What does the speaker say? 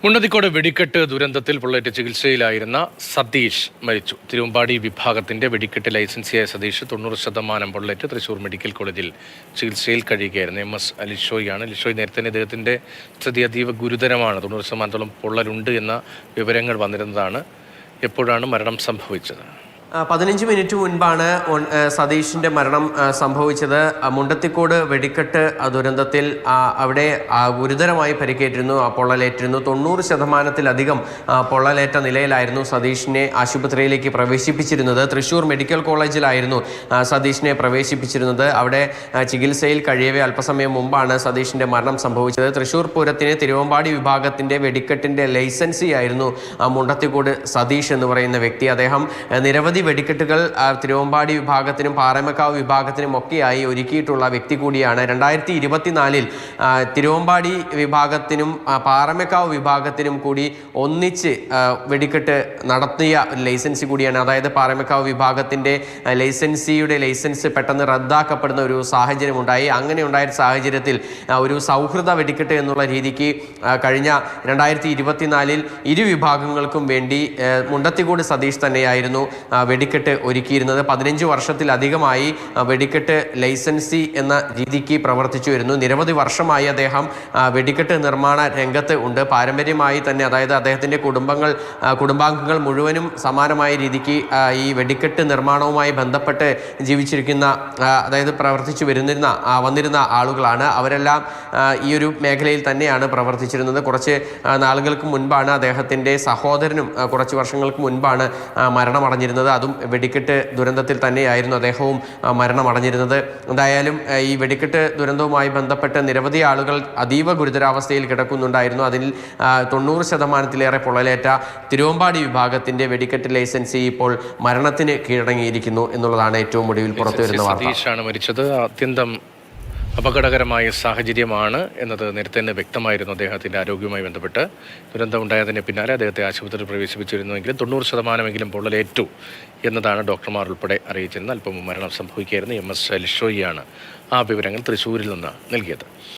മുണ്ടത്തിക്കോട് വെടിക്കെട്ട് ദുരന്തത്തിൽ പൊള്ളേറ്റ് ചികിത്സയിലായിരുന്ന സതീഷ് മരിച്ചു. തിരുവമ്പാടി വിഭാഗത്തിന്റെ വെടിക്കെട്ട് ലൈസൻസിയായ സതീഷ് 90% പൊള്ളേറ്റ് തൃശൂർ മെഡിക്കൽ കോളേജിൽ ചികിത്സയിൽ കഴിയുകയായിരുന്നു. MS അലിഷോയാണ്. അലിഷോയ് നേരത്തെ ഇദ്ദേഹത്തിന്റെ സ്ഥിതി അതീവ ഗുരുതരമാണ്. 90% പൊള്ളലുണ്ട് എന്ന വിവരങ്ങൾ വന്നിരുന്നതാണ്. എപ്പോഴാണ് മരണം സംഭവിച്ചത്? 15 മിനിറ്റ് മുൻപാണ് സതീഷിന്റെ മരണം സംഭവിച്ചത്. മുണ്ടത്തിക്കോട് വെടിക്കെട്ട് ദുരന്തത്തിൽ അവിടെ ഗുരുതരമായി പരിക്കേറ്റിരുന്നു, പൊള്ളലേറ്റിരുന്നു. 90%-ലധികം പൊള്ളലേറ്റ നിലയിലായിരുന്നു സതീഷിനെ ആശുപത്രിയിലേക്ക് പ്രവേശിപ്പിച്ചിരുന്നത്. തൃശൂർ മെഡിക്കൽ കോളേജിലായിരുന്നു സതീഷിനെ പ്രവേശിപ്പിച്ചിരുന്നത്. അവിടെ ചികിത്സയിൽ കഴിയവേ അല്പസമയം മുമ്പാണ് സതീഷിന്റെ മരണം സംഭവിച്ചത്. തൃശൂർ പൂരത്തിന് തിരുവമ്പാടി വിഭാഗത്തിന്റെ വെടിക്കെട്ടിന്റെ ലൈസൻസി ആയിരുന്നു മുണ്ടത്തിക്കോട് സതീഷ് എന്ന് പറയുന്ന വ്യക്തി. അദ്ദേഹം നിരവധി വെടിക്കെട്ടുകൾ തിരുവമ്പാടി വിഭാഗത്തിനും പാറമേക്കാവ് വിഭാഗത്തിനും ഒക്കെയായി ഒരുക്കിയിട്ടുള്ള വ്യക്തി കൂടിയാണ്. 2024 തിരുവമ്പാടി വിഭാഗത്തിനും പാറമേക്കാവ് വിഭാഗത്തിനും കൂടി ഒന്നിച്ച് വെടിക്കെട്ട് നടത്തിയ ലൈസൻസി കൂടിയാണ്. അതായത് പാറമേക്കാവ് വിഭാഗത്തിൻ്റെ ലൈസൻസ് പെട്ടെന്ന് റദ്ദാക്കപ്പെടുന്ന ഒരു സാഹചര്യം ഉണ്ടായി. അങ്ങനെ ഉണ്ടായ സാഹചര്യത്തിൽ ഒരു സൗഹൃദ വെടിക്കെട്ട് എന്നുള്ള രീതിക്ക് കഴിഞ്ഞ 2024 ഇരു വിഭാഗങ്ങൾക്കും വേണ്ടി മുണ്ടത്തിക്കോട് സതീഷ് തന്നെയായിരുന്നു വെടിക്കെട്ട് ഒരുക്കിയിരുന്നത്. 15 വർഷത്തിലധികമായി വെടിക്കെട്ട് ലൈസൻസി എന്ന രീതിക്ക് പ്രവർത്തിച്ചു വരുന്നു. നിരവധി വർഷമായി അദ്ദേഹം വെടിക്കെട്ട് നിർമ്മാണ രംഗത്ത് ഉണ്ട്. പാരമ്പര്യമായി തന്നെ, അതായത് അദ്ദേഹത്തിൻ്റെ കുടുംബാംഗങ്ങൾ മുഴുവനും സമാനമായ രീതിക്ക് ഈ വെടിക്കെട്ട് നിർമ്മാണവുമായി ബന്ധപ്പെട്ട് ജീവിച്ചിരിക്കുന്ന, അതായത് പ്രവർത്തിച്ചു വന്നിരുന്ന ആളുകളാണ്. അവരെല്ലാം ഈ ഒരു മേഖലയിൽ തന്നെയാണ് പ്രവർത്തിച്ചിരുന്നത്. കുറച്ച് നാളുകൾക്ക് മുൻപാണ് അദ്ദേഹത്തിൻ്റെ സഹോദരനും കുറച്ച് വർഷങ്ങൾക്ക് മുൻപാണ് മരണമടഞ്ഞിരുന്നത്. അതും വെടിക്കെട്ട് ദുരന്തത്തിൽ തന്നെയായിരുന്നു അദ്ദേഹവും മരണമടഞ്ഞിരുന്നത്. എന്തായാലും ഈ വെടിക്കെട്ട് ദുരന്തവുമായി ബന്ധപ്പെട്ട് നിരവധി ആളുകൾ അതീവ ഗുരുതരാവസ്ഥയിൽ കിടക്കുന്നുണ്ടായിരുന്നു. അതിൽ 90%-ലേറെ പൊള്ളലേറ്റ തിരുവമ്പാടി വിഭാഗത്തിന്റെ വെടിക്കെട്ട് ലൈസൻസി ഇപ്പോൾ മരണത്തിന് കീഴടങ്ങിയിരിക്കുന്നു എന്നുള്ളതാണ് ഏറ്റവും ഒടുവിൽ പുറത്തുവരുന്ന വാർത്ത. സതീഷാണ് മരിച്ചത്. അത്യന്തം അപകടകരമായ സാഹചര്യമാണ് എന്നത് നേരത്തെ തന്നെ വ്യക്തമായിരുന്നു. അദ്ദേഹത്തിൻ്റെ ആരോഗ്യവുമായി ബന്ധപ്പെട്ട് ദുരന്തം ഉണ്ടായതിന് പിന്നാലെ അദ്ദേഹത്തെ ആശുപത്രിയിൽ പ്രവേശിപ്പിച്ചിരുന്നുവെങ്കിലും 90% പൊള്ളലേറ്റു എന്നതാണ് ഡോക്ടർമാർ ഉൾപ്പെടെ അറിയിച്ചിരുന്നത്. അല്പം മരണം സംഭവിക്കുകയായിരുന്നു. MS അലിഷോയാണ് ആ വിവരങ്ങൾ തൃശ്ശൂരിൽ നിന്ന് നൽകിയത്.